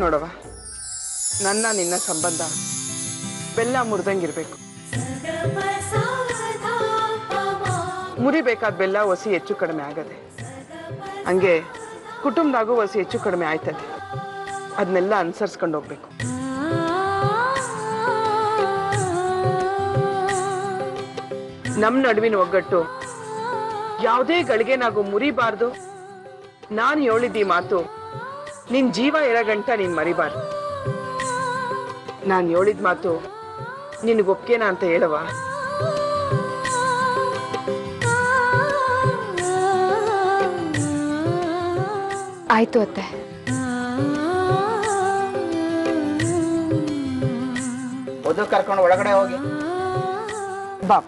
ನೋಡವ, ನನ್ನ ನಿನ್ನ ಸಂಬಂಧ ಬೆಲ್ಲ ಮುರಿದಂಗಿರ್ಬೇಕು. ಮುರಿಬೇಕಾದ ಬೆಲ್ಲ ಒಸಿ ಹೆಚ್ಚು ಕಡಿಮೆ ಆಗದೆ, ಹಂಗೆ ಕುಟುಂಬದಾಗೂ ಒಸಿ ಹೆಚ್ಚು ಕಡಿಮೆ ಆಯ್ತದೆ. ಅದನ್ನೆಲ್ಲ ಅನುಸರಿಸ್ಕೊಂಡು ಹೋಗ್ಬೇಕು. ನಮ್ಮ ನಡುವಿನ ಒಗ್ಗಟ್ಟು ಯಾವುದೇ ಗಳಿಗೆನಾಗೂ ಮುರಿಬಾರ್ದು. ನಾನು ಹೇಳಿದ್ದಿ ಮಾತು ನಿನ್ ಜೀವ ಇರೋ ಗಂಟ ನೀನ್ ಮರಿಬಾರ್ದು. ನಾನು ಹೇಳಿದ ಮಾತು ನಿನಗೆ ಒಪ್ಕೇನಾ ಅಂತ ಹೇಳವ? ಆಯ್ತು ಅತ್ತೆ. ಕರ್ಕೊಂಡು ಒಳಗಡೆ ಹೋಗಿ ಬಾ.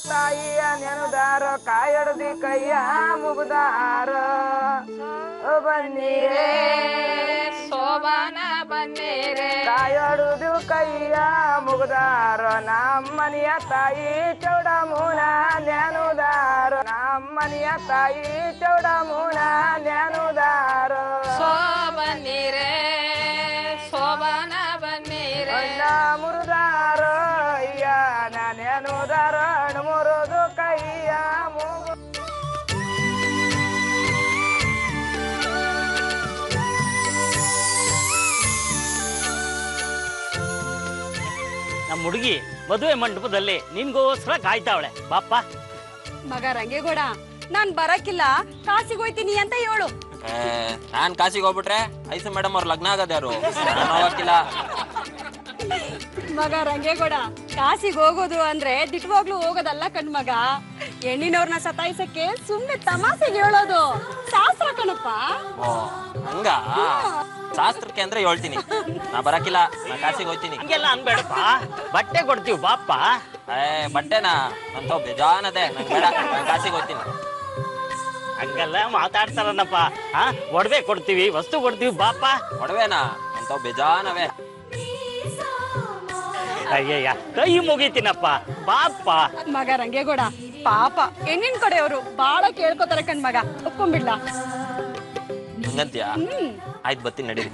ತಾಯಿಯ ನೆನದಾರ ಕಾಯಡ್ದಿ ಕೈಯ ಮುಗ್ದಾರ ಬನ್ನೀರೇ ಶೋಭಾನ ಬನ್ನೀರೇ ಕಾಯಡುದು ಕೈಯ ಮುಗ್ದಾರ ನಮ್ಮನೆಯ ತಾಯಿ ಚೌಡಮೂನ ನೆನುದಾರ ನಮ್ಮನೆಯ ತಾಯಿ ಚೌಡಮೂನ ನೆನುದಾರ ಬನ್ನೀರೇ ಶೋಭಾನ ಬನ್ನೀರೇ ಮುರುದಾರ ಅಯ್ಯ ನಾನೇನುದಾರ ಮುರುದು ಕೈಯ ಮುಗು. ನಮ್ಮ ಹುಡುಗಿ ಮದುವೆ ಮಂಟಪದಲ್ಲಿ ನಿನ್ಗೋಸ್ಕರ ಕಾಯ್ತಾವಳೆ. ಬಾಪ್ಪ. ಮಗ ರಂಗೇಗೌಡ, ನಾನ್ ಬರಕಿಲ್ಲ, ಕಾಸಿಗೆ ಹೋಯ್ತೀನಿ ಅಂತ ಹೇಳು. ನಾನ್ ಕಾಸಿಗೆ ಹೋಗ್ಬಿಟ್ರೆ ಐಸು ಮೇಡಮ್ ಅವ್ರ ಲಗ್ನ ಆಗದ ಯಾರು? ಹೋಗಕ್ಕಿಲ್ಲ. ಮಗ ರಂಗೇಗೌಡ, ಕಾಸಿಗೆ ಹೋಗೋದು ಅಂದ್ರೆ ದಿಟ್ವಾಗ್ಲು ಹೋಗೋದಲ್ಲ ಕಣ್ ಮಗ. ಹೆಣ್ಣಿನವ್ರನ್ನ ಸತಾಯಿಸಕ್ಕೆ ಸುಮ್ನೆ ತಮಾಸೆಗೆ ಹೇಳೋದು ಶಾಸ್ತ್ರ ಕಣಪ್ಪ. ಹಂಗ ಶಾಸ್ತ್ರಕ್ಕೆ ಅಂದ್ರೆ ಹೇಳ್ತೀನಿ, ನಾ ಬರಕಿಲ್ಲ, ನಾ ಕಾಸಿಗೆ ಹೋಗ್ತೀನಿ. ಹಂಗೆಲ್ಲ ಅನ್ಬೇಡಪ್ಪ, ಬಟ್ಟೆ ಕೊಡ್ತೀವಿ ಬಾಪ್ಪ. ಬಟ್ಟೆನಾ? ನಂತ ಬೇಜಾನದೆ, ನಂಗೆ ಬೇಡ, ನಾನು ಕಾಸಿಗೆ ಹೋಗ್ತೀನಿ. ಹಂಗೆಲ್ಲ ಮಾತಾಡ್ತಾರನಪ್ಪ. ಒಡವೆ ಕೊಡ್ತೀವಿ, ವಸ್ತು ಕೊಡ್ತೀವಿ ಬಾಪ್ಪ. ಒಡವೆನಾ? ಅಂತ ಬೇಜಾನವೇ. ಅಯ್ಯಯ್ಯ, ಕೈ ಮುಗಿತೀನಪ್ಪ ಬಾಪ್ಪ. ಮಗ ರಂಗೇಗೌಡ, ಪಾಪ ಹೆಣ್ಣಿನ ಕಡೆಯವರು ಬಾಳ ಕೇಳ್ಕೊತಾರ ಕಣ್ ಮಗ, ಒಪ್ಕೊಂಡ್ಬಿಡ್ಲಾ? ಹಂಗಂತೀಯ? ಆಯ್ತು, ಬರ್ತೀನಿ, ನಡೀರಿ.